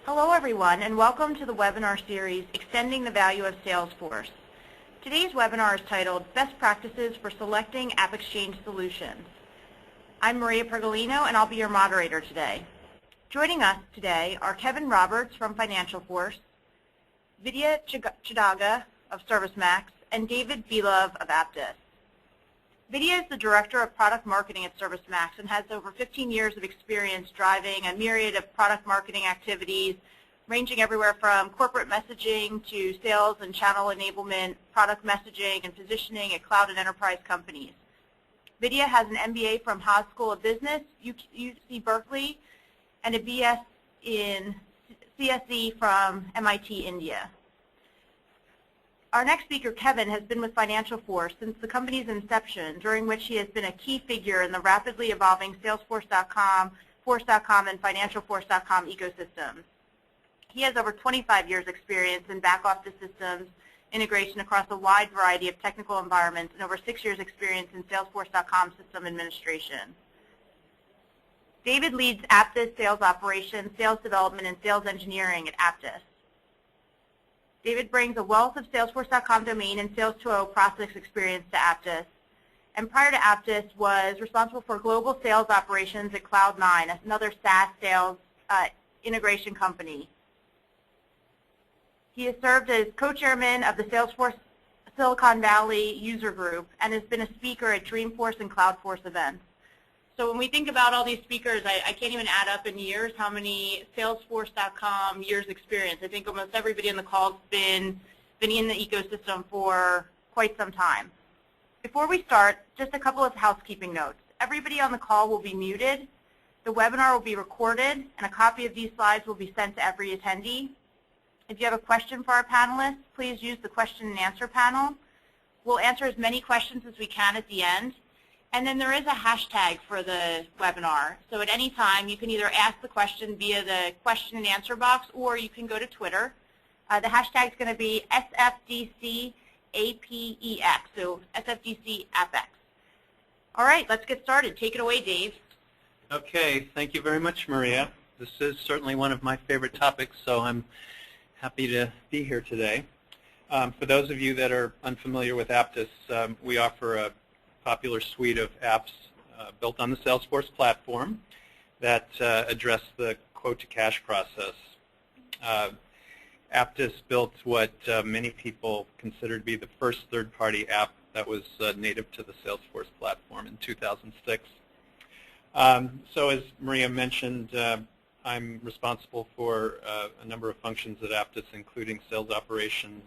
Hello everyone, and welcome to the webinar series, Extending the Value of Salesforce. Today's webinar is titled, Best Practices for Selecting AppExchange Solutions. I'm Maria Pergolino, and I'll be your moderator today. Joining us today are Kevin Roberts from Financial Force, Vidya Chidaga of ServiceMax, and David Belov of Aptus. Vidya is the Director of Product Marketing at ServiceMax and has over 15 years of experience driving a myriad of product marketing activities, ranging everywhere from corporate messaging to sales and channel enablement, product messaging, and positioning at cloud and enterprise companies. Vidya has an MBA from Haas School of Business, UC Berkeley, and a BS in CSE from MIT, India. Our next speaker, Kevin, has been with Financial Force since the company's inception, during which he has been a key figure in the rapidly evolving Salesforce.com, Force.com, and FinancialForce.com ecosystems. He has over 25 years' experience in back-office systems integration across a wide variety of technical environments and over 6 years' experience in Salesforce.com system administration. David leads Aptus sales operations, sales development, and sales engineering at Aptus. David brings a wealth of Salesforce.com domain and Sales 2.0 process experience to Aptus, and prior to Aptus was responsible for global sales operations at Cloud9, another SaaS sales integration company. He has served as co-chairman of the Salesforce Silicon Valley user group and has been a speaker at Dreamforce and Cloudforce events. So when we think about all these speakers, I can't even add up in years how many Salesforce.com years experience. I think almost everybody on the call has been in the ecosystem for quite some time. Before we start, just a couple of housekeeping notes. Everybody on the call will be muted. The webinar will be recorded, and a copy of these slides will be sent to every attendee. If you have a question for our panelists, please use the question and answer panel. We'll answer as many questions as we can at the end. And then there is a hashtag for the webinar. So at any time, you can either ask the question via the question and answer box, or you can go to Twitter. The hashtag is going to be SFDCAPEX, so SFDCAppEx. All right, let's get started. Take it away, Dave. Okay, thank you very much, Maria. This is certainly one of my favorite topics, so I'm happy to be here today. For those of you that are unfamiliar with Aptus, we offer a popular suite of apps built on the Salesforce platform that address the quote-to-cash process. Aptus built what many people consider to be the first third-party app that was native to the Salesforce platform in 2006. So as Maria mentioned, I'm responsible for a number of functions at Aptus, including sales operations,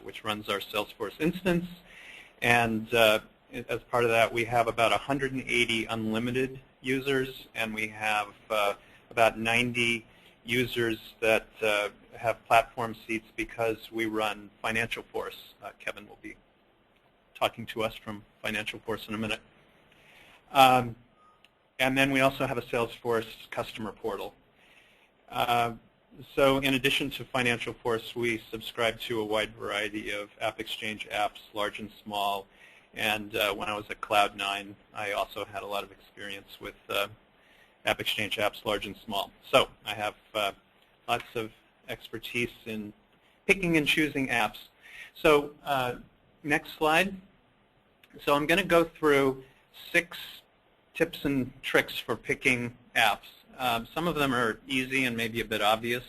which runs our Salesforce instance, and as part of that, we have about 180 unlimited users, and we have about 90 users that have platform seats because we run Financial Force. Kevin will be talking to us from Financial Force in a minute. And then we also have a Salesforce customer portal. So in addition to Financial Force, we subscribe to a wide variety of AppExchange apps, large and small. And when I was at Cloud9, I also had a lot of experience with AppExchange apps, large and small. So I have lots of expertise in picking and choosing apps. So next slide. So I'm going to go through 6 tips and tricks for picking apps. Some of them are easy and maybe a bit obvious.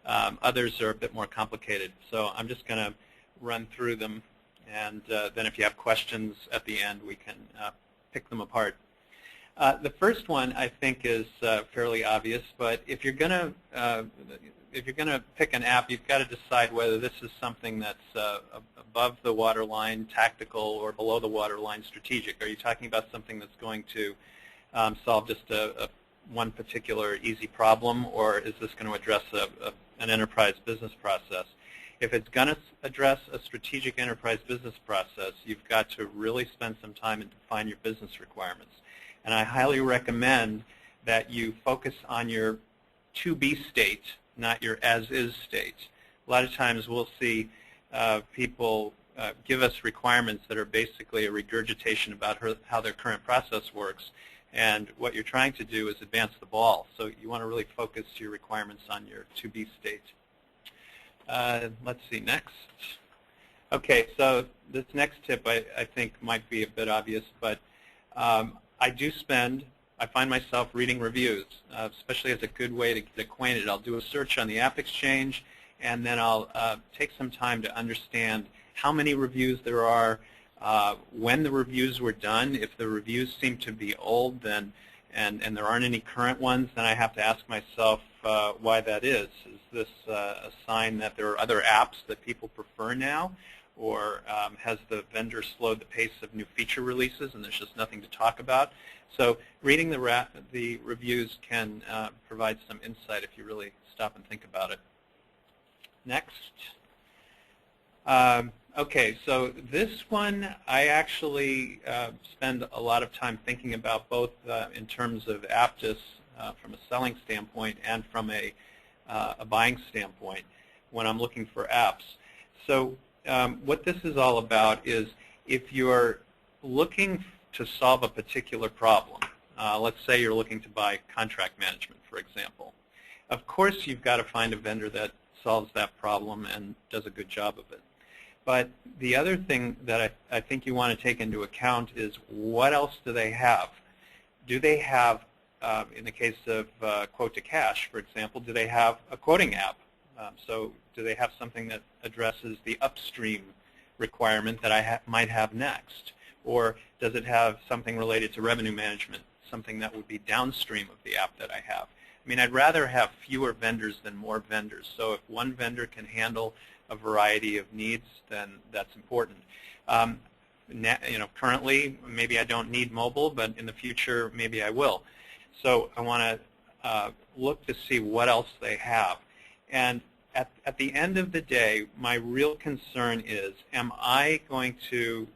Others are a bit more complicated. So I'm just going to run through them. And then if you have questions at the end, we can pick them apart. The first one, I think, is fairly obvious. But if you're going to pick an app, you've got to decide whether this is something that's above the waterline, tactical, or below the waterline, strategic. Are you talking about something that's going to solve just one particular easy problem, or is this going to address an enterprise business process? If it's going to address a strategic enterprise business process, you've got to really spend some time and define your business requirements. And I highly recommend that you focus on your to-be state, not your as-is state. A lot of times we'll see people give us requirements that are basically a regurgitation about how their current process works, And what you're trying to do is advance the ball. So you want to really focus your requirements on your to-be state. Let's see, next. Okay, so this next tip I think might be a bit obvious, but I find myself reading reviews, especially as a good way to get acquainted. I'll do a search on the AppExchange, and then I'll take some time to understand how many reviews there are, when the reviews were done. If the reviews seem to be old, then and there aren't any current ones, then I have to ask myself why that is. Is this a sign that there are other apps that people prefer now? Or has the vendor slowed the pace of new feature releases and there's just nothing to talk about? So reading the reviews can provide some insight if you really stop and think about it. Next. Okay, so this one I actually spend a lot of time thinking about, both in terms of Aptus from a selling standpoint and from a buying standpoint when I'm looking for apps. So what this is all about is if you're looking to solve a particular problem, let's say you're looking to buy contract management, for example. Of course, you've got to find a vendor that solves that problem and does a good job of it. But the other thing that I think you want to take into account is what else do they have? Do they have, in the case of quote to cash, for example, do they have a quoting app? So do they have something that addresses the upstream requirement that I might have next? Or does it have something related to revenue management, something that would be downstream of the app that I have? I mean, I'd rather have fewer vendors than more vendors. So if one vendor can handle a variety of needs, then that's important. Currently, maybe I don't need mobile, but in the future, maybe I will. So I want to look to see what else they have. And at the end of the day, my real concern is, am I going to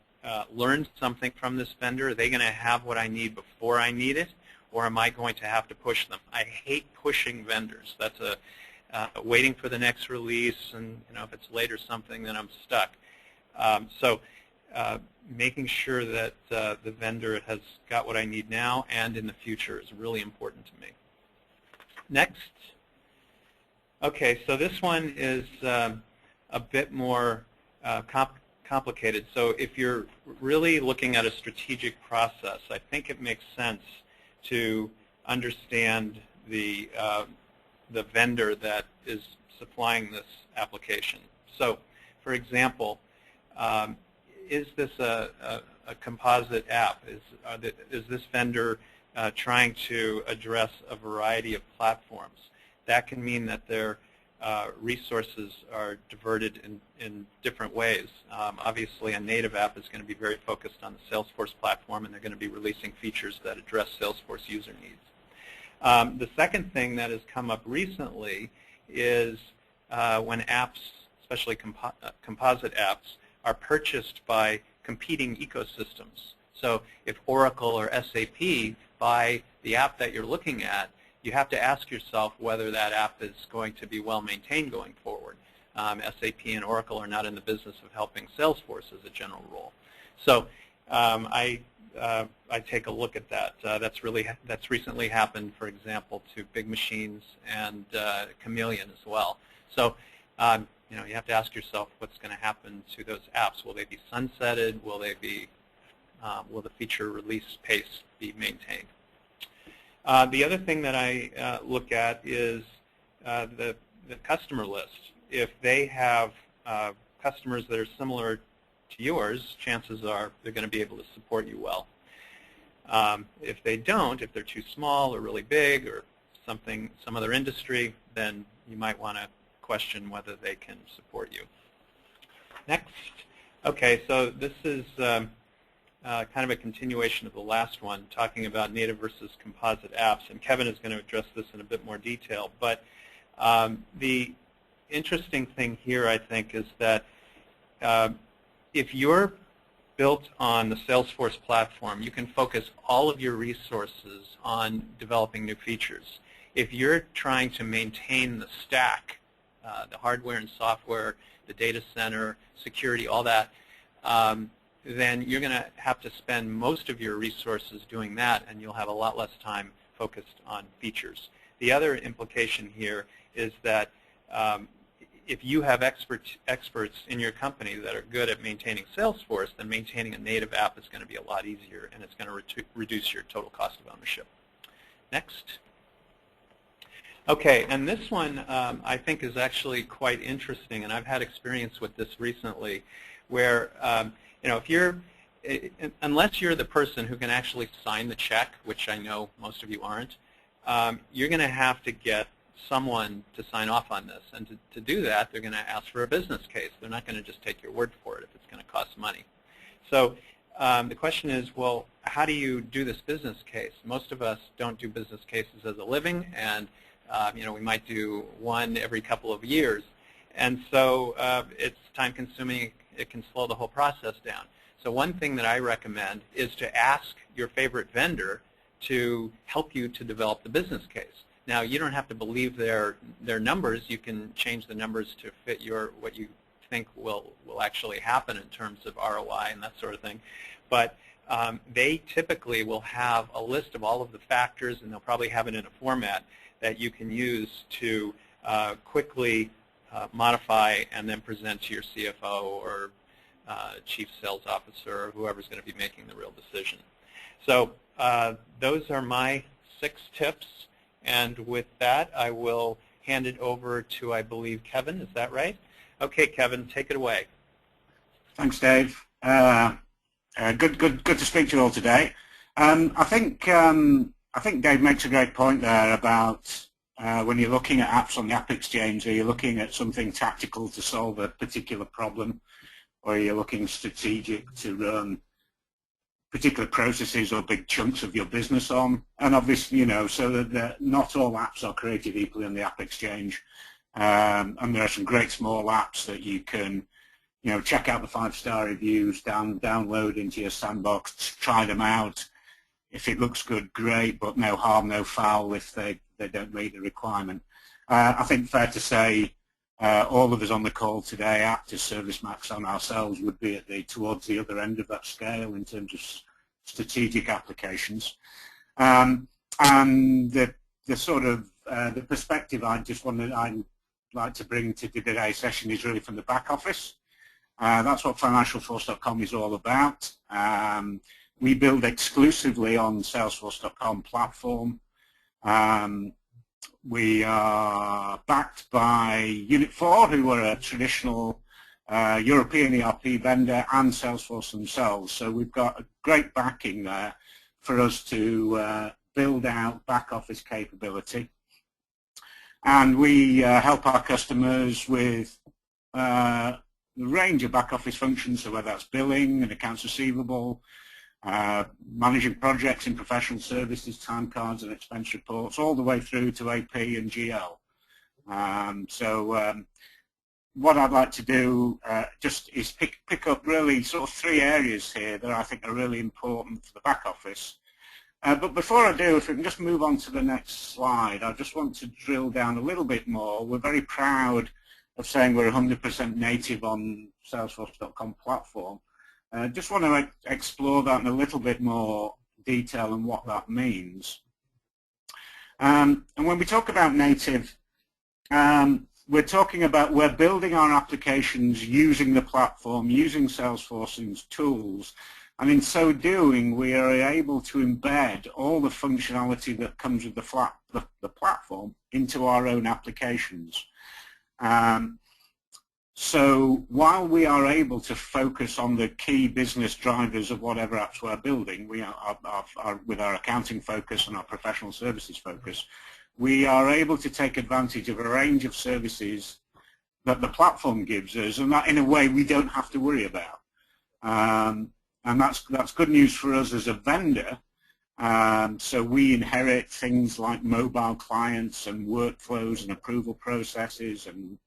learn something from this vendor? Are they going to have what I need before I need it? Or am I going to have to push them? I hate pushing vendors. That's waiting for the next release, and if it's late or something, then I'm stuck. So making sure that the vendor has got what I need now and in the future is really important to me. Next. Okay, so this one is a bit more complicated. So if you're really looking at a strategic process, I think it makes sense to understand the vendor that is supplying this application. So, for example, is this a composite app? Is this vendor trying to address a variety of platforms? That can mean that their resources are diverted in different ways. Obviously, a native app is going to be very focused on the Salesforce platform, and they're going to be releasing features that address Salesforce user needs. The second thing that has come up recently is when apps, especially composite apps, are purchased by competing ecosystems. So if Oracle or SAP buy the app that you're looking at, you have to ask yourself whether that app is going to be well maintained going forward. SAP and Oracle are not in the business of helping Salesforce as a general rule. So I take a look at that. That's recently happened, for example, to Big Machines and Chameleon as well. So you have to ask yourself what's going to happen to those apps. Will they be sunsetted? Will they be? Will the feature release pace be maintained? The other thing that I look at is the customer list. If they have customers that are similar to yours, chances are they're going to be able to support you well. If they don't, if they're too small or really big or some other industry, then you might want to question whether they can support you. Next. Okay, so this is kind of a continuation of the last one, talking about native versus composite apps, and Kevin is going to address this in a bit more detail. But the interesting thing here, I think, is that if you're built on the Salesforce platform, you can focus all of your resources on developing new features. If you're trying to maintain the stack, the hardware and software, the data center, security, all that, then you're going to have to spend most of your resources doing that, and you'll have a lot less time focused on features. The other implication here is that if you have experts in your company that are good at maintaining Salesforce, then maintaining a native app is going to be a lot easier, and it's going to reduce your total cost of ownership. Next. Okay, and this one I think is actually quite interesting, and I've had experience with this recently, where if you're, unless you're the person who can actually sign the check, which I know most of you aren't, you're going to have to get someone to sign off on this, and to do that, they're going to ask for a business case. They're not going to just take your word for it if it's going to cost money. So the question is, well, how do you do this business case? Most of us don't do business cases as a living, and we might do one every couple of years, and so it's time-consuming. It can slow the whole process down. So one thing that I recommend is to ask your favorite vendor to help you to develop the business case. Now, you don't have to believe their numbers. You can change the numbers to fit what you think will actually happen in terms of ROI and that sort of thing. But they typically will have a list of all of the factors, and they'll probably have it in a format that you can use to quickly modify and then present to your CFO or chief sales officer or whoever's going to be making the real decision. So those are my 6 tips. And with that, I will hand it over to, I believe, Kevin. Is that right? Okay, Kevin, take it away. Thanks, Dave. Good to speak to you all today. I think Dave makes a great point there about when you're looking at apps on the AppExchange, or you're looking at something tactical to solve a particular problem, or you're looking strategic to run particular processes or big chunks of your business on. And obviously, so that not all apps are created equally on the AppExchange. And there are some great small apps that you can, check out the 5-star reviews, download into your sandbox, try them out. If it looks good, great, but no harm, no foul if they don't meet the requirement. I think fair to say all of us on the call today, act as ServiceMax on ourselves, would be towards the other end of that scale in terms of strategic applications. And the sort of the perspective I'd like to bring to today's session is really from the back office. That's what financialforce.com is all about. We build exclusively on Salesforce.com platform. We are backed by Unit 4, who are a traditional European ERP vendor, and Salesforce themselves. So we've got a great backing there for us to build out back office capability. And we help our customers with the range of back office functions, so whether that's billing and accounts receivable, managing projects in professional services, time cards and expense reports, all the way through to AP and GL. What I'd like to do just is pick up really sort of 3 areas here that I think are really important for the back office. But before I do, if we can just move on to the next slide, I just want to drill down a little bit more. We're very proud of saying we're 100% native on Salesforce.com platform. Just want to explore that in a little bit more detail and what that means. And when we talk about native, we're talking about we're building our applications using the platform, using Salesforce's tools, and in so doing, we are able to embed all the functionality that comes with the platform into our own applications. So while we are able to focus on the key business drivers of whatever apps we're building, we are with our accounting focus and our professional services focus, we are able to take advantage of a range of services that the platform gives us, and that in a way we don't have to worry about. And that's good news for us as a vendor. So we inherit things like mobile clients and workflows and approval processes and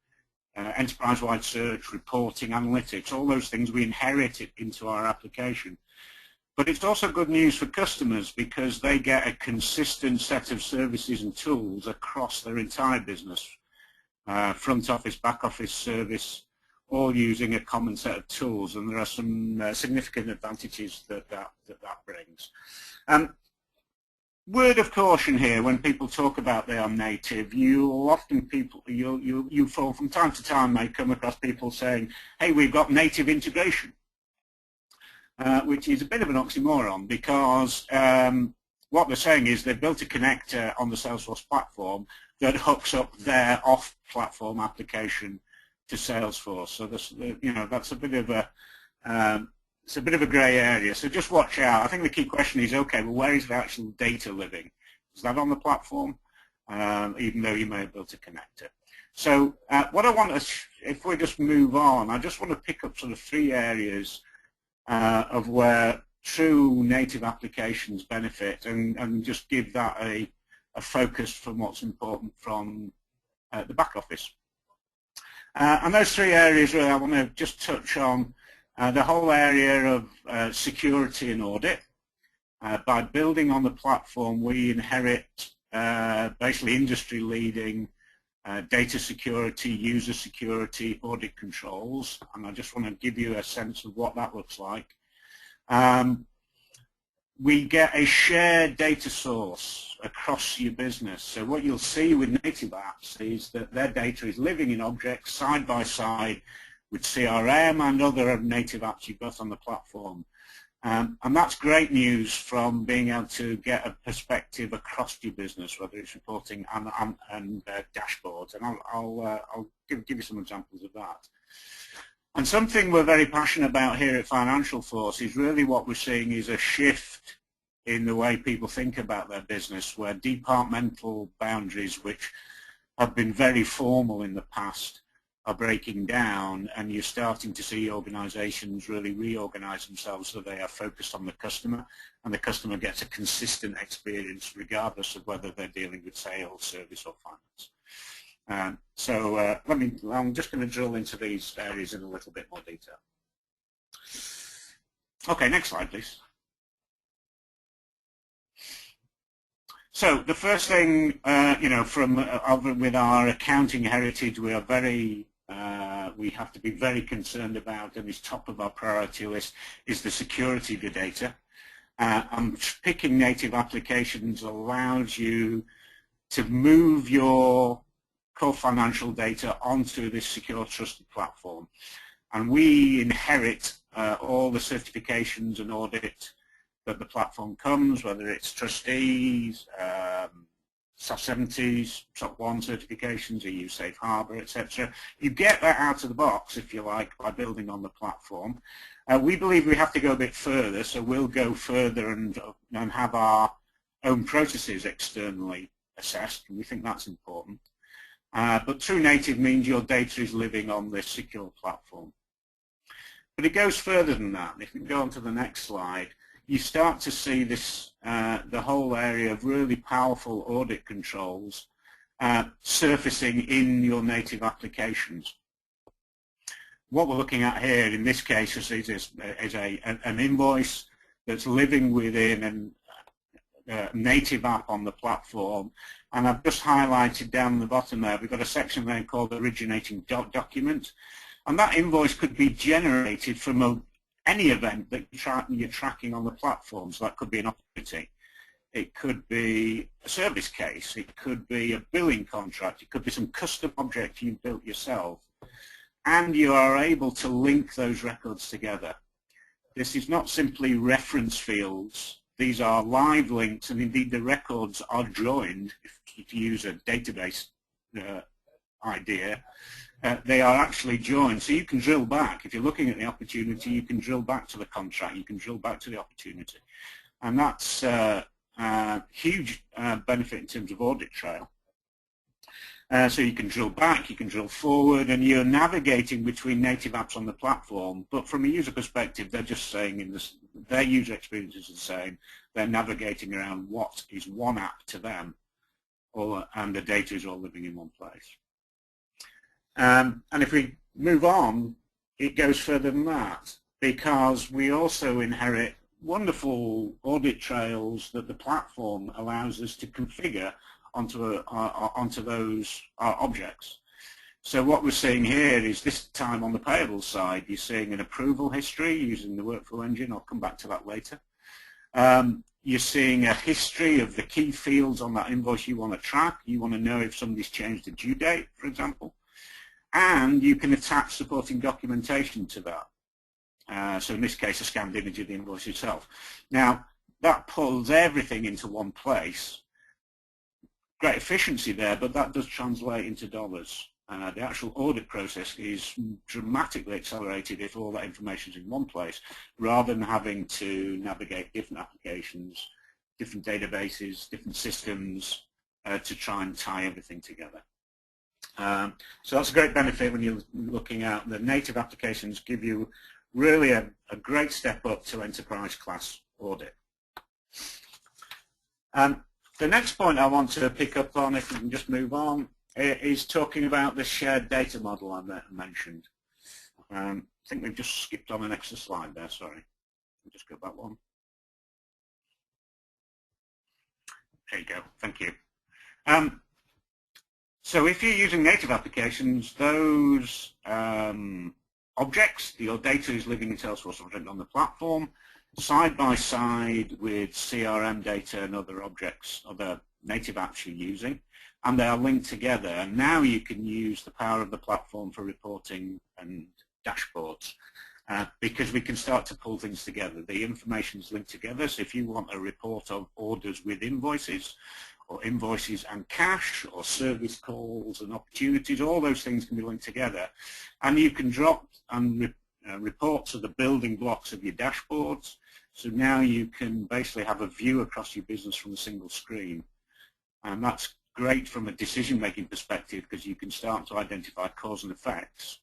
enterprise-wide search, reporting, analytics, all those things we inherit it into our application. But it's also good news for customers because they get a consistent set of services and tools across their entire business, front office, back office service, all using a common set of tools, and there are some significant advantages that brings. Word of caution here: when people talk about they are native, you fall from time to time may come across people saying, "Hey, we've got native integration," which is a bit of an oxymoron, because what they're saying is they've built a connector on the Salesforce platform that hooks up their off-platform application to Salesforce. So this, that's a bit of a it's a bit of a grey area. So just watch out. I think the key question is, okay, well, where is the actual data living? Is that on the platform? Even though you may have built a connector. So what I want to, if we just move on, I just want to pick up sort of 3 areas of where true native applications benefit, and just give that a focus from what's important from the back office. And those 3 areas where I want to just touch on the whole area of security and audit. By building on the platform, we inherit basically industry-leading data security, user security, audit controls, and I just want to give you a sense of what that looks like. We get a shared data source across your business. So what you'll see with native apps is that their data is living in objects side by side with CRM and other native apps you've got on the platform. And that's great news from being able to get a perspective across your business, whether it's reporting and dashboards. And I'll give you some examples of that. And something we're very passionate about here at Financial Force is really what we're seeing is a shift in the way people think about their business, where departmental boundaries, which have been very formal in the past, are breaking down, and you're starting to see organizations really reorganize themselves so they are focused on the customer, and the customer gets a consistent experience regardless of whether they're dealing with sales, service, or finance. I'm just going to drill into these areas in a little bit more detail. Okay, next slide, please. So the first thing, with our accounting heritage, we have to be very concerned about, and is top of our priority list, is the security of the data. And picking native applications allows you to move your core financial data onto this secure, trusted platform. And we inherit all the certifications and audit that the platform comes, whether it's trustees, SOC 70s, SOC 1 certifications, EU Safe Harbor, etc. You get that out of the box, if you like, by building on the platform. We believe we have to go a bit further, so we'll go further and have our own processes externally assessed, and we think that's important. But true native means your data is living on this secure platform. But it goes further than that. If we go on to the next slide, you start to see this, the whole area of really powerful audit controls surfacing in your native applications. What we're looking at here in this case is an invoice that's living within a native app on the platform, and I've just highlighted down the bottom there, we've got a section there called originating document, and that invoice could be generated from any event that you're tracking on the platform. So that could be an opportunity, it could be a service case, it could be a billing contract, it could be some custom object you built yourself, and you are able to link those records together. This is not simply reference fields, these are live links, and indeed the records are joined, if you use a database idea. They are actually joined, so you can drill back. If you're looking at the opportunity, you can drill back to the contract, you can drill back to the opportunity. And that's a huge benefit in terms of audit trail. So you can drill back, you can drill forward, and you're navigating between native apps on the platform, but from a user perspective, they're just saying their user experience is the same. They're navigating around what is one app to them, and the data is all living in one place. And if we move on, it goes further than that, because we also inherit wonderful audit trails that the platform allows us to configure onto those objects. So what we're seeing here is this time on the payables side, you're seeing an approval history using the workflow engine. I'll come back to that later. You're seeing a history of the key fields on that invoice you want to track. You want to know if somebody's changed the due date, for example. And you can attach supporting documentation to that. So in this case, a scanned image of the invoice itself. Now, that pulls everything into one place. Great efficiency there, but that does translate into dollars. The actual audit process is dramatically accelerated if all that information is in one place, rather than having to navigate different applications, different databases, different systems to try and tie everything together. So that's a great benefit when you're looking at the native applications. Give you really a great step up to enterprise class audit. The next point I want to pick up on, if we can just move on, is talking about the shared data model I mentioned. I think we've just skipped on an extra slide there, sorry. We'll just go back one. There you go, thank you. So if you're using native applications, those objects, your data is living in Salesforce object on the platform, side by side with CRM data and other objects, other native apps you're using, and they are linked together. And now you can use the power of the platform for reporting and dashboards because we can start to pull things together. The information is linked together, so if you want a report of orders with invoices, or invoices and cash, or service calls and opportunities, all those things can be linked together. And you can drop and reports of the building blocks of your dashboards. So now you can basically have a view across your business from a single screen. And that's great from a decision-making perspective because you can start to identify cause and effects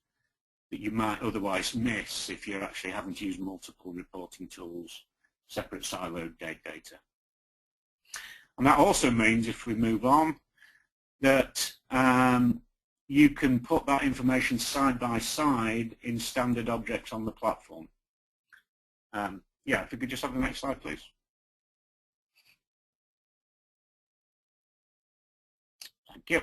that you might otherwise miss if you're actually having to use multiple reporting tools, separate siloed data. And that also means, if we move on, that you can put that information side by side in standard objects on the platform. Yeah, if we could just have the next slide, please. Thank you.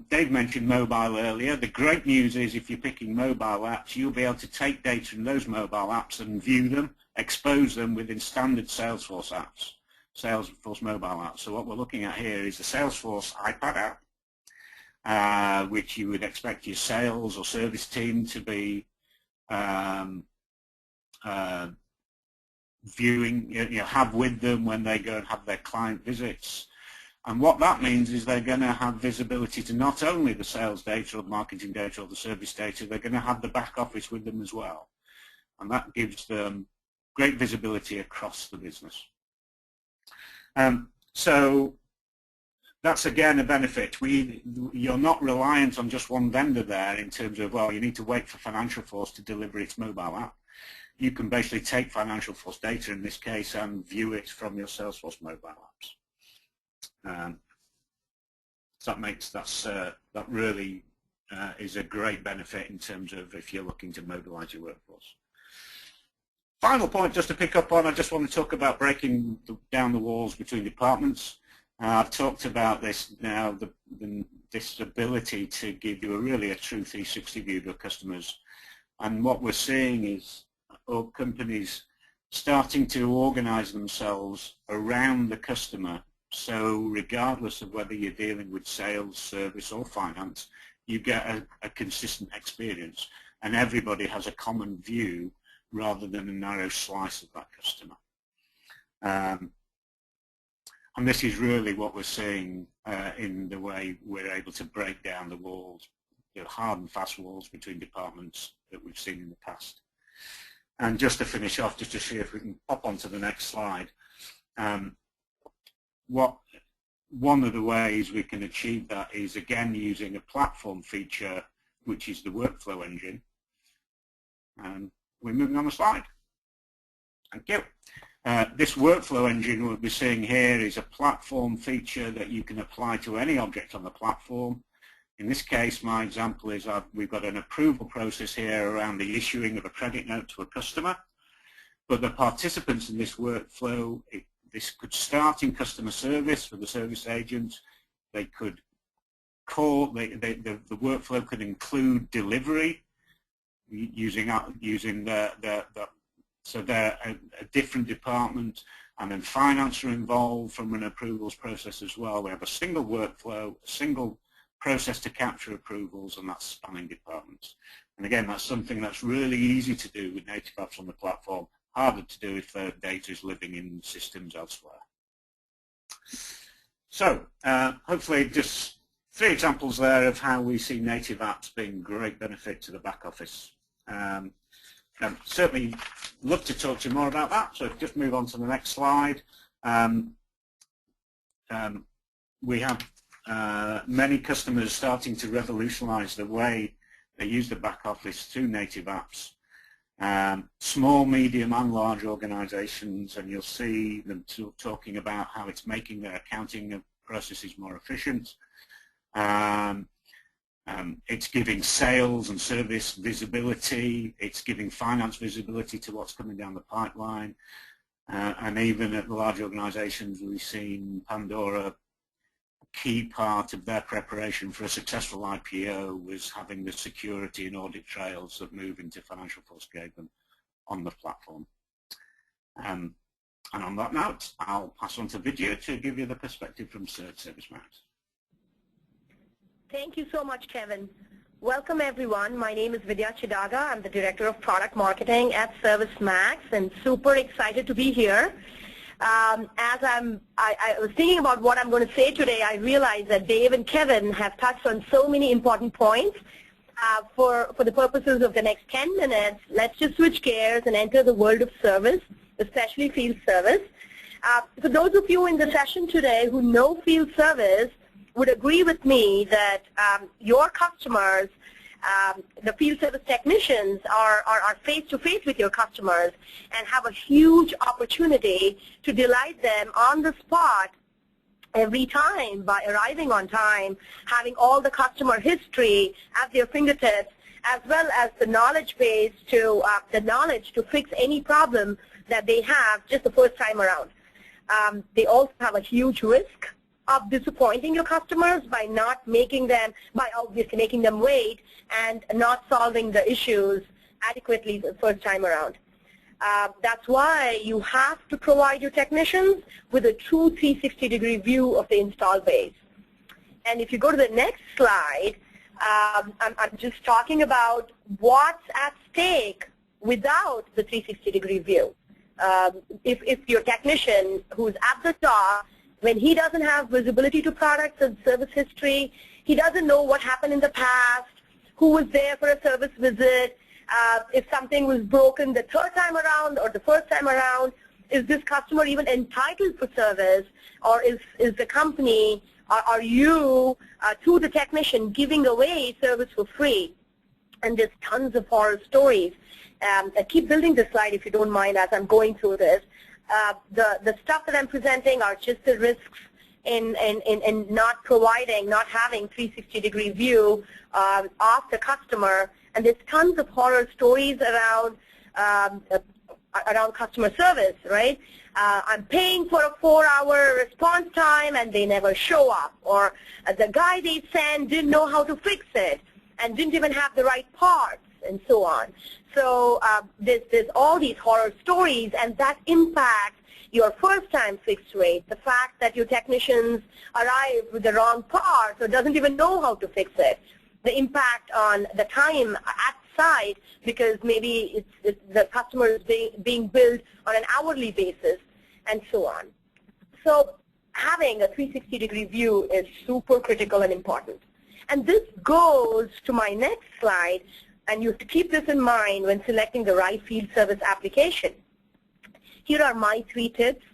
Dave mentioned mobile earlier. The great news is if you're picking mobile apps, you'll be able to take data from those mobile apps and view them, expose them within standard Salesforce apps, Salesforce mobile apps. So what we're looking at here is the Salesforce iPad app, which you would expect your sales or service team to be viewing, have with them when they go and have their client visits. And what that means is they're going to have visibility to not only the sales data or the marketing data or the service data, they're going to have the back office with them as well. And that gives them great visibility across the business. So that's again a benefit. You're not reliant on just one vendor there in terms of, well, you need to wait for Financial Force to deliver its mobile app. You can basically take Financial Force data in this case and view it from your Salesforce mobile apps. So that really is a great benefit in terms of if you're looking to mobilize your workforce. Final point just to pick up on, I just want to talk about breaking down the walls between departments. I've talked about this now, this ability to give you a true 360 view of customers. And what we're seeing is companies starting to organize themselves around the customer. So regardless of whether you're dealing with sales, service, or finance, you get a consistent experience. And everybody has a common view rather than a narrow slice of that customer. And this is really what we're seeing in the way we're able to break down the walls, the hard and fast walls between departments that we've seen in the past. And just to finish off, just to see if we can pop onto the next slide, one of the ways we can achieve that is again using a platform feature, which is the workflow engine. We're moving on the slide. Thank you. This workflow engine we'll be seeing here is a platform feature that you can apply to any object on the platform. In this case, my example is we've got an approval process here around the issuing of a credit note to a customer. But the participants in this workflow, this could start in customer service for the service agent. They could core, the workflow could include delivery using so they're a different department, and then finance are involved from an approvals process as well. We have a single workflow, a single process to capture approvals, and that's spanning departments. And again, that's something that's really easy to do with native apps on the platform, harder to do if the data is living in systems elsewhere. So hopefully just 3 examples there of how we see native apps being great benefit to the back office. Certainly love to talk to you more about that, so just move on to the next slide. We have many customers starting to revolutionize the way they use the back office through native apps. Small, medium and large organizations, and you'll see them talking about how it's making their accounting processes more efficient. It's giving sales and service visibility, it's giving finance visibility to what's coming down the pipeline, and even at the large organizations we've seen Pandora, a key part of their preparation for a successful IPO was having the security and audit trails that move into Financial Force gave them on the platform. And on that note, I'll pass on to Vidya to give you the perspective from ServiceMax. Thank you so much, Kevin. Welcome, everyone. My name is Vidya Chidaga. I'm the Director of Product Marketing at ServiceMax, and super excited to be here. As I was thinking about what I'm going to say today, I realized that Dave and Kevin have touched on so many important points. For the purposes of the next 10 minutes, let's just switch gears and enter the world of service, especially field service. For those of you in the session today who know field service, would agree with me that your customers, the field service technicians, are face-to-face with your customers and have a huge opportunity to delight them on the spot every time by arriving on time, having all the customer history at their fingertips, as well as the knowledge base to the knowledge to fix any problem that they have just the first time around. They also have a huge risk of disappointing your customers by obviously making them wait and not solving the issues adequately the first time around. That's why you have to provide your technicians with a true 360-degree view of the install base. And if you go to the next slide, I'm just talking about what's at stake without the 360-degree view. If your technician who's at the top, when he doesn't have visibility to products and service history, he doesn't know what happened in the past, who was there for a service visit, if something was broken the third time around or the first time around, is this customer even entitled for service, or is the company, are you, through the technician, giving away service for free? And there's tons of horror stories. Keep building this slide if you don't mind as I'm going through this. The stuff that I'm presenting are just the risks in not providing, not having 360-degree view of the customer, and there's tons of horror stories around customer service, right? I'm paying for a 4-hour response time and they never show up, or the guy they sent didn't know how to fix it and didn't even have the right parts, and so on. So there's all these horror stories, and that impacts your first-time fix rate, the fact that your technicians arrive with the wrong parts or doesn't even know how to fix it, the impact on the time at site because maybe the customer is being billed on an hourly basis, and so on. So having a 360-degree view is super critical and important. And this goes to my next slide, and you have to keep this in mind when selecting the right field service application. Here are my 3 tips,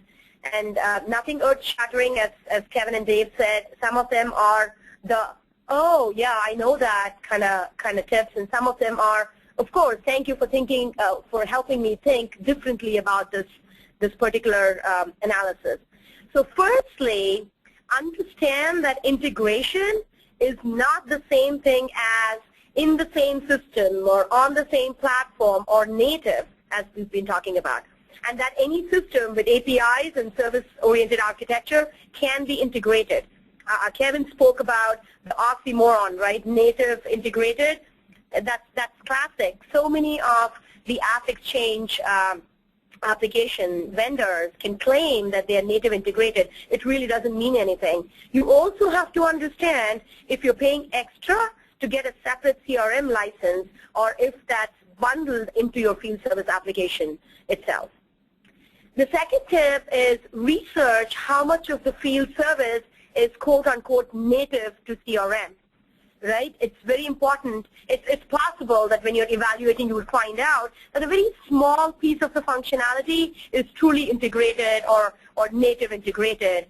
and nothing earth-shattering, as Kevin and Dave said. Some of them are the, oh yeah, I know that kind of tips, and some of them are, of course, thank you for thinking, for helping me think differently about this particular analysis. So firstly, understand that integration is not the same thing as in the same system or on the same platform or native, as we've been talking about, and that any system with APIs and service-oriented architecture can be integrated. Kevin spoke about the oxymoron, right? Native integrated. That's classic. So many of the AppExchange application vendors can claim that they are native integrated. It really doesn't mean anything. You also have to understand if you're paying extra to get a separate CRM license or if that's bundled into your field service application itself. The second tip is research how much of the field service is quote-unquote native to CRM, right? It's very important. It's possible that when you're evaluating, you will find out that a very small piece of the functionality is truly integrated or native integrated,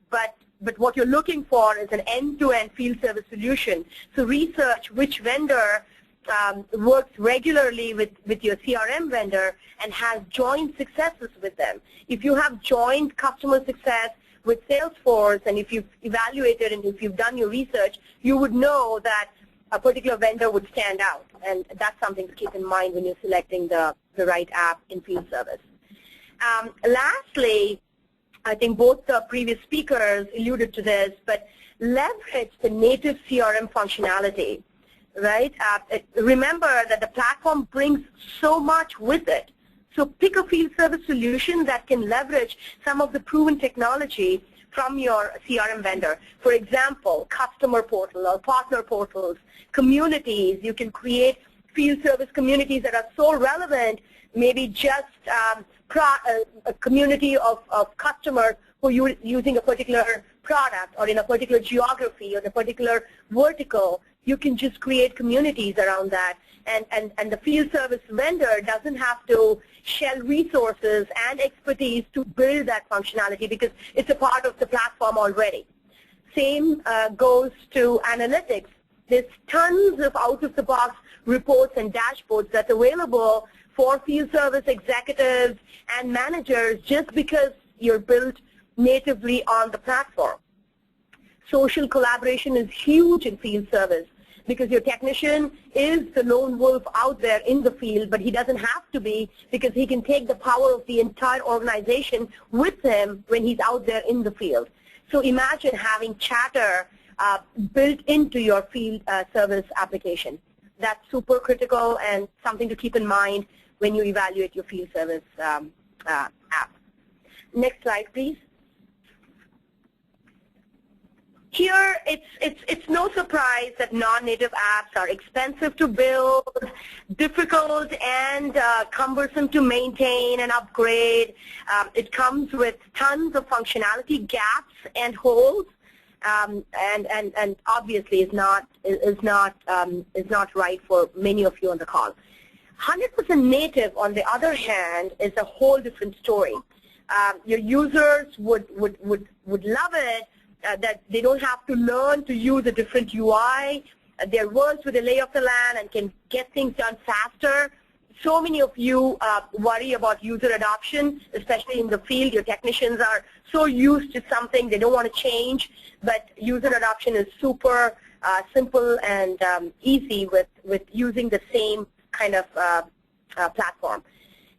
but what you're looking for is an end-to-end field service solution. So research which vendor works regularly with your CRM vendor and has joint successes with them. If you have joint customer success with Salesforce, and if you've evaluated and if you've done your research, you would know that a particular vendor would stand out. And that's something to keep in mind when you're selecting the right app in field service. Lastly, I think both the previous speakers alluded to this, but leverage the native CRM functionality, right? Remember that the platform brings so much with it. So pick a field service solution that can leverage some of the proven technology from your CRM vendor. For example, customer portal or partner portals, communities. You can create field service communities that are so relevant, maybe just a community of customers who are using a particular product or in a particular geography or in a particular vertical. You can just create communities around that. And the field service vendor doesn't have to shell resources and expertise to build that functionality because it's a part of the platform already. Same goes to analytics. There's tons of out-of-the-box reports and dashboards that's available for field service executives and managers just because you're built natively on the platform. Social collaboration is huge in field service because your technician is the lone wolf out there in the field, but he doesn't have to be because he can take the power of the entire organization with him when he's out there in the field. So imagine having chatter built into your field service application. That's super critical and something to keep in mind when you evaluate your field service app. Next slide, please. Here, it's no surprise that non-native apps are expensive to build, difficult and cumbersome to maintain and upgrade. It comes with tons of functionality gaps and holes, and obviously is not right for many of you on the call. 100% native, on the other hand, is a whole different story. Your users would love it. That they don't have to learn to use a different UI. They're versed with the lay of the land and can get things done faster. So many of you worry about user adoption, especially in the field. Your technicians are so used to something they don't want to change, but user adoption is super simple and easy with using the same kind of platform.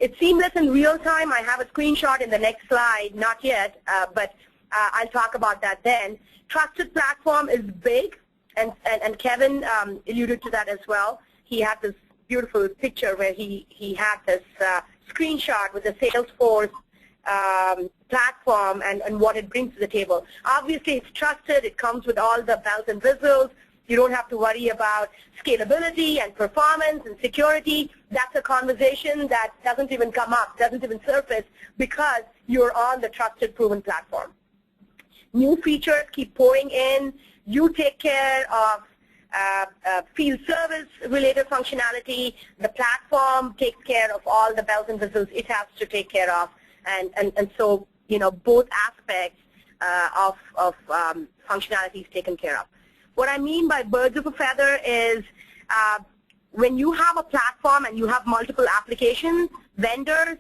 It's seamless in real time. I have a screenshot in the next slide, not yet, but I'll talk about that then. Trusted platform is big, and Kevin alluded to that as well. He had this beautiful picture where he had this screenshot with the Salesforce platform and what it brings to the table. Obviously, it's trusted. It comes with all the bells and whistles. You don't have to worry about scalability and performance and security. That's a conversation that doesn't even come up, doesn't even surface because you're on the trusted, proven platform. New features keep pouring in. You take care of field service related functionality. The platform takes care of all the bells and whistles it has to take care of. And so, you know, both aspects of functionality is taken care of. What I mean by birds of a feather is when you have a platform and you have multiple applications, vendors,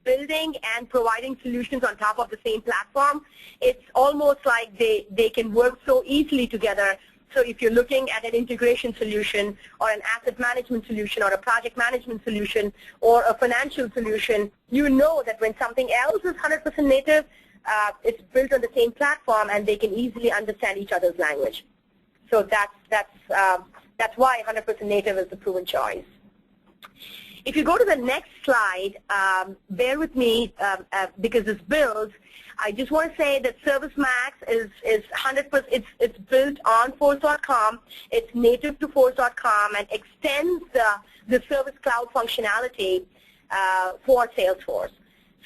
building and providing solutions on top of the same platform, it's almost like they can work so easily together. So if you're looking at an integration solution or an asset management solution or a project management solution or a financial solution, you know that when something else is 100% native, it's built on the same platform, and they can easily understand each other's language. So that's why 100% native is the proven choice. If you go to the next slide, bear with me because this builds. I just want to say that ServiceMax is 100%. It's built on Force.com. It's native to Force.com and extends the Service Cloud functionality for Salesforce.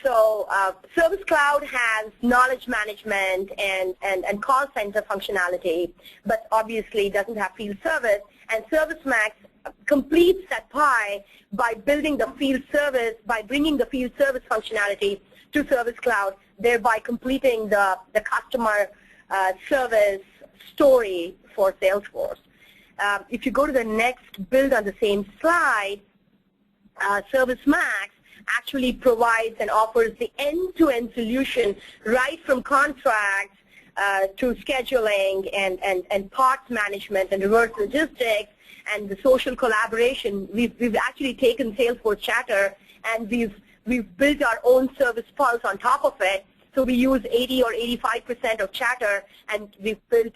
So Service Cloud has knowledge management and call center functionality, but obviously doesn't have field service. And ServiceMax completes that pie by building the field service, by bringing the field service functionality to Service Cloud, thereby completing the customer service story for Salesforce. If you go to the next build on the same slide, ServiceMax actually provides and offers the end-to-end solution right from contracts to scheduling and parts management and reverse logistics and the social collaboration. We've actually taken Salesforce Chatter and we've built our own Service Pulse on top of it. So we use 80 or 85% of Chatter, and we've built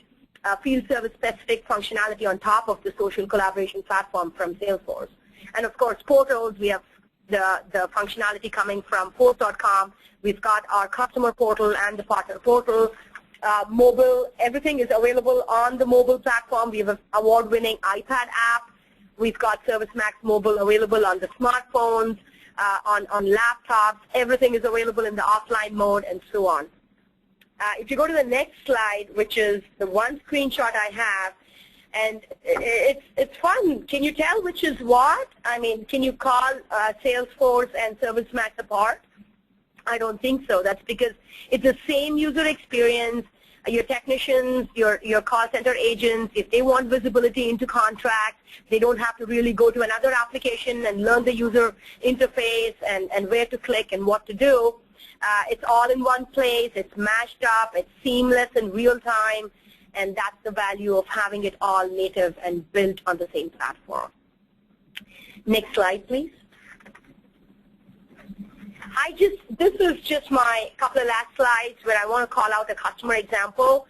field service specific functionality on top of the social collaboration platform from Salesforce. And of course, portals, we have the functionality coming from Force.com. We've got our customer portal and the partner portal. Mobile, everything is available on the mobile platform. We have an award-winning iPad app. We've got ServiceMax Mobile available on the smartphones, on laptops. Everything is available in the offline mode and so on. If you go to the next slide, which is the one screenshot I have, and it's fun. Can you tell which is what? I mean, can you call Salesforce and ServiceMax apart? I don't think so. That's because it's the same user experience. Your technicians, your call center agents, if they want visibility into contracts, they don't have to really go to another application and learn the user interface and where to click and what to do. It's all in one place. It's mashed up. It's seamless in real time. And that's the value of having it all native and built on the same platform. Next slide, please. This is just my couple of last slides where I want to call out a customer example.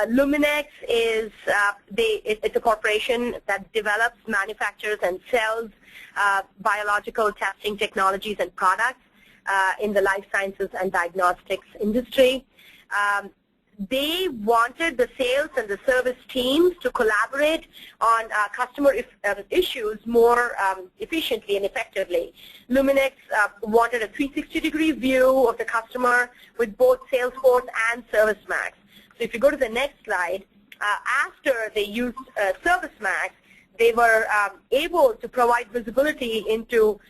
Luminex is it's a corporation that develops, manufactures, and sells biological testing technologies and products in the life sciences and diagnostics industry. They wanted the sales and the service teams to collaborate on customer issues more efficiently and effectively. Luminex wanted a 360-degree view of the customer with both Salesforce and ServiceMax. So if you go to the next slide, after they used ServiceMax, they were able to provide visibility into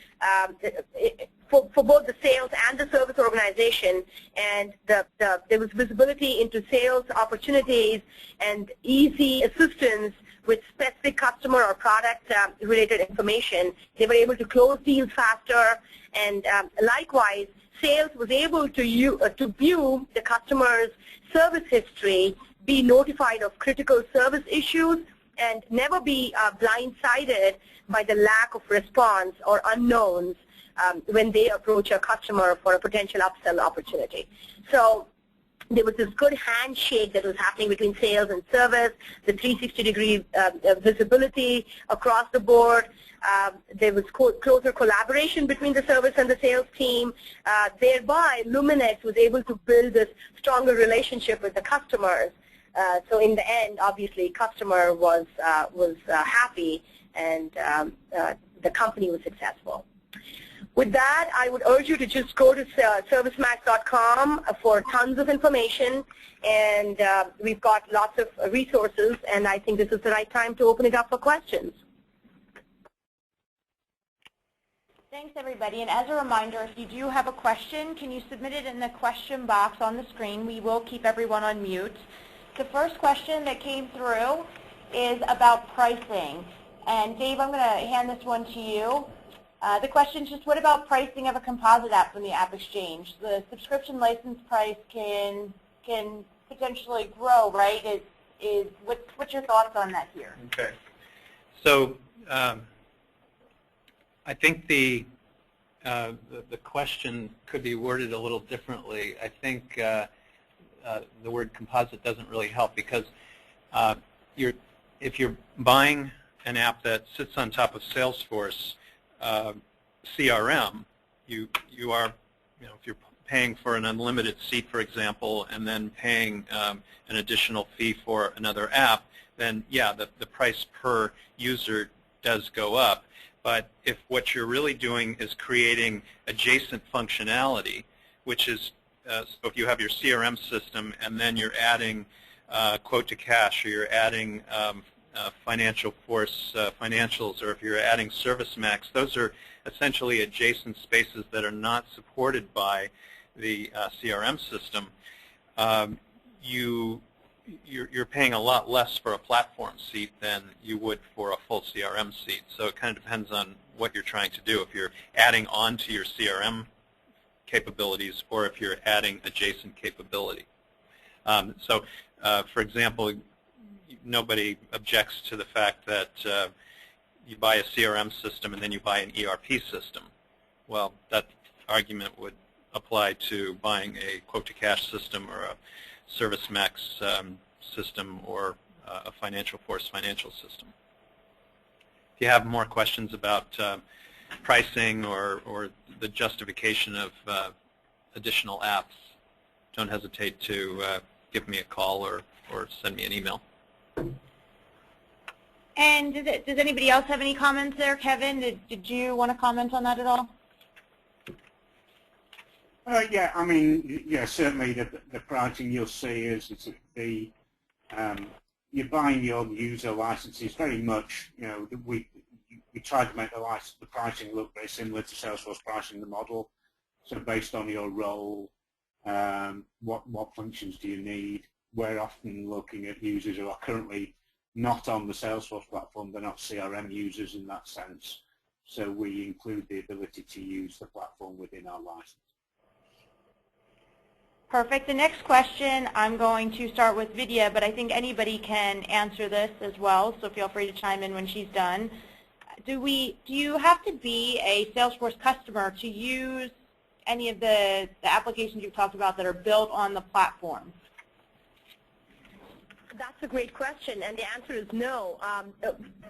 for both the sales and the service organization, and there was visibility into sales opportunities and easy assistance with specific customer or product related information. They were able to close deals faster, and likewise, sales was able to view the customer's service history, be notified of critical service issues, and never be blindsided by the lack of response or unknowns when they approach a customer for a potential upsell opportunity. So there was this good handshake that was happening between sales and service, the 360-degree visibility across the board. There was closer collaboration between the service and the sales team. Thereby, Luminex was able to build this stronger relationship with the customers. So in the end, obviously, customer was happy, and the company was successful. With that, I would urge you to just go to ServiceMax.com for tons of information, and we've got lots of resources, and I think this is the right time to open it up for questions. Thanks, everybody. And as a reminder, if you do have a question, can you submit it in the question box on the screen? We will keep everyone on mute. The first question that came through is about pricing. And Dave, I'm going to hand this one to you. The question is just, what about pricing of a composite app from the AppExchange? The subscription license price can potentially grow, right? What's your thoughts on that here? Okay. So I think the the question could be worded a little differently. I think the word composite doesn't really help because if you're buying an app that sits on top of Salesforce CRM, you are, if you're paying for an unlimited seat, for example, and then paying an additional fee for another app, then yeah, the price per user does go up. But if what you're really doing is creating adjacent functionality, which is, so if you have your CRM system and then you're adding quote to cash, or you're adding financial force financials, or if you're adding ServiceMax, those are essentially adjacent spaces that are not supported by the CRM system. You're paying a lot less for a platform seat than you would for a full CRM seat. So it kind of depends on what you're trying to do. If you're adding on to your CRM capabilities or if you're adding adjacent capability. For example, nobody objects to the fact that you buy a CRM system and then you buy an ERP system. Well, that argument would apply to buying a quote-to-cash system or a ServiceMax system or a Financial Force financial system. If you have more questions about pricing or the justification of additional apps, don't hesitate to give me a call or send me an email. And does anybody else have any comments there? Kevin, did you want to comment on that at all? Yeah, I mean, yeah, certainly the pricing you'll see is you're buying your user licenses very much. We try to make the pricing look very similar to Salesforce pricing, the model. So based on your role, what functions do you need? We're often looking at users who are currently not on the Salesforce platform. They're not CRM users in that sense. So we include the ability to use the platform within our license. Perfect. The next question, I'm going to start with Vidya, but I think anybody can answer this as well, so feel free to chime in when she's done. Do you have to be a Salesforce customer to use any of the applications you've talked about that are built on the platform? That's a great question, and the answer is no.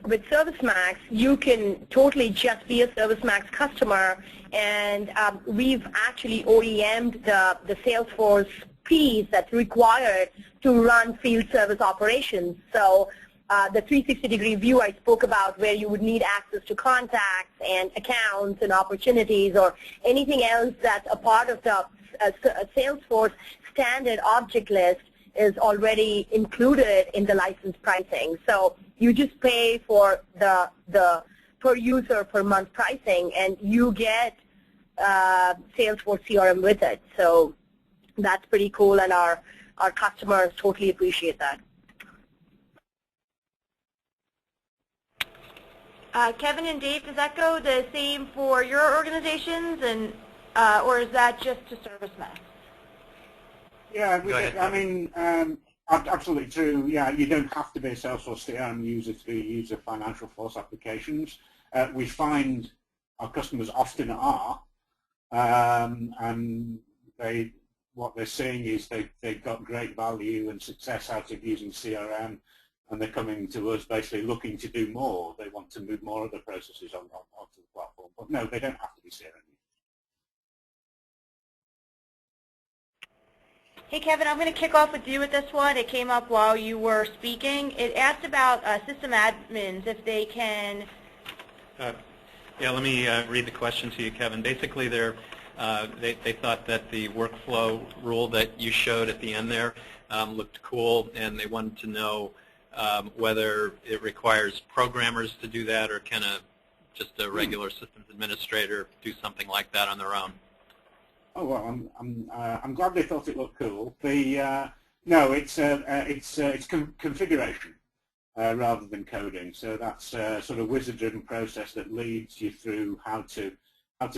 With ServiceMax, you can totally just be a ServiceMax customer, and we've actually OEM'd the Salesforce piece that's required to run field service operations. So the 360-degree view I spoke about, where you would need access to contacts and accounts and opportunities or anything else that's a part of the Salesforce standard object list, is already included in the license pricing. So you just pay for the per user per month pricing, and you get Salesforce CRM with it. So that's pretty cool, and our customers totally appreciate that. Kevin and Dave, does that go the same for your organizations, and or is that just to ServiceMax? Yeah, I mean, absolutely true. Yeah, you don't have to be a Salesforce CRM user to be a user of Financial Force applications. We find our customers often are, and what they're seeing is they've got great value and success out of using CRM, and they're coming to us basically looking to do more. They want to move more of the processes onto the platform. But no, they don't have to be CRM. Hey, Kevin, I'm going to kick off with you with this one. It came up while you were speaking. It asked about system admins, if they can... Yeah, let me read the question to you, Kevin. Basically, they thought that the workflow rule that you showed at the end there looked cool, and they wanted to know whether it requires programmers to do that, or can just a regular systems administrator do something like that on their own? Oh well, I'm glad they thought it looked cool. No, it's configuration rather than coding. So that's a sort of wizard-driven process that leads you through how to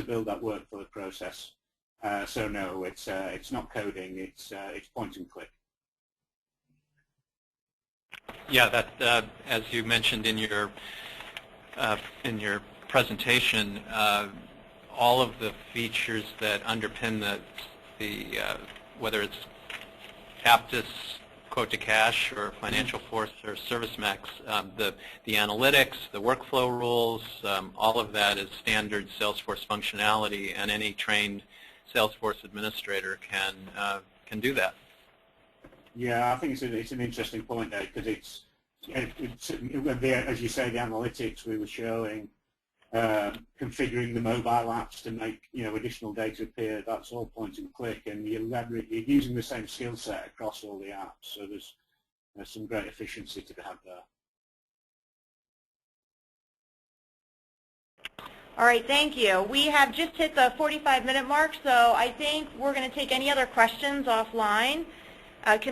build that workflow process. So no, it's not coding. It's point and click. Yeah, that as you mentioned in your presentation. all of the features that underpin whether it's Aptus, Quote to Cash, or Financial Force, or ServiceMax, the analytics, the workflow rules, all of that is standard Salesforce functionality, and any trained Salesforce administrator can do that. Yeah, I think it's an interesting point there, because it's as you say, the analytics we were showing, configuring the mobile apps to make additional data appear. That's all point and click, and you're using the same skill set across all the apps. So there's some great efficiency to be had there. All right, thank you. We have just hit the 45-minute mark, so I think we're going to take any other questions offline.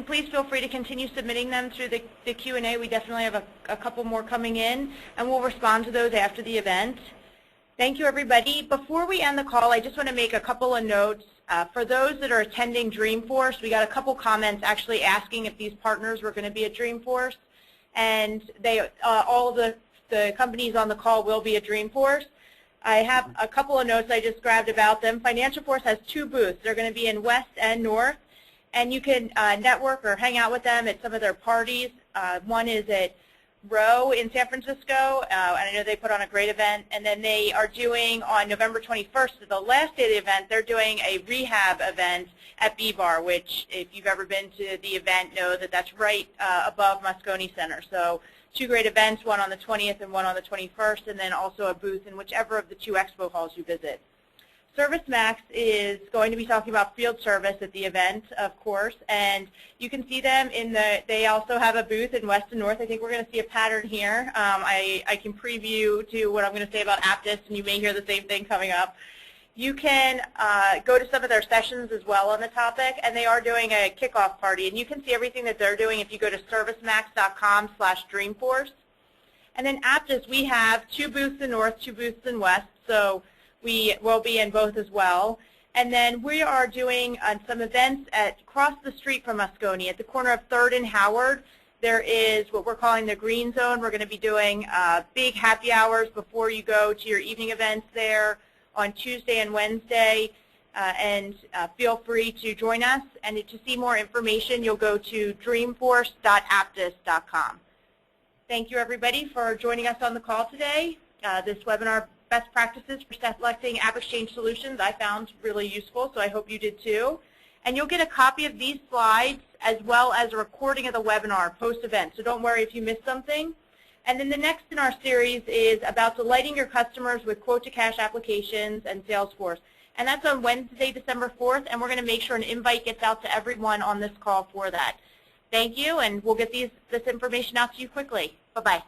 Please feel free to continue submitting them through the Q&A. We definitely have a couple more coming in, and we'll respond to those after the event. Thank you, everybody. Before we end the call, I just want to make a couple of notes. For those that are attending Dreamforce, we got a couple comments actually asking if these partners were going to be at Dreamforce, and all of the companies on the call will be at Dreamforce. I have a couple of notes I just grabbed about them. Financial Force has 2 booths. They're going to be in West and North. And you can network or hang out with them at some of their parties. One is at Row in San Francisco, and I know they put on a great event. And then they are doing on November 21st, the last day of the event, they're doing a rehab event at B-Bar, which if you've ever been to the event know that that's right above Moscone Center. So 2 great events, one on the 20th and one on the 21st, and then also a booth in whichever of the 2 expo halls you visit. ServiceMax is going to be talking about field service at the event, of course, and you can see them they also have a booth in West and North. I think we're going to see a pattern here. I can preview to what I'm going to say about Aptus, and you may hear the same thing coming up. You can go to some of their sessions as well on the topic, and they are doing a kickoff party, and you can see everything that they're doing if you go to servicemax.com/Dreamforce. And then Aptus, we have 2 booths in North, 2 booths in West, so we will be in both as well. And then we are doing some events across the street from Moscone at the corner of 3rd and Howard. There is what we're calling the Green Zone. We're going to be doing big happy hours before you go to your evening events there on Tuesday and Wednesday. And feel free to join us. And to see more information, you'll go to dreamforce.aptus.com. Thank you, everybody, for joining us on the call today. This webinar, Best Practices for Selecting AppExchange Solutions, I found really useful, so I hope you did too. And you'll get a copy of these slides as well as a recording of the webinar post-event, so don't worry if you missed something. And then the next in our series is about delighting your customers with quote-to-cash applications and Salesforce. And that's on Wednesday, December 4th, and we're going to make sure an invite gets out to everyone on this call for that. Thank you, and we'll get this information out to you quickly. Bye-bye.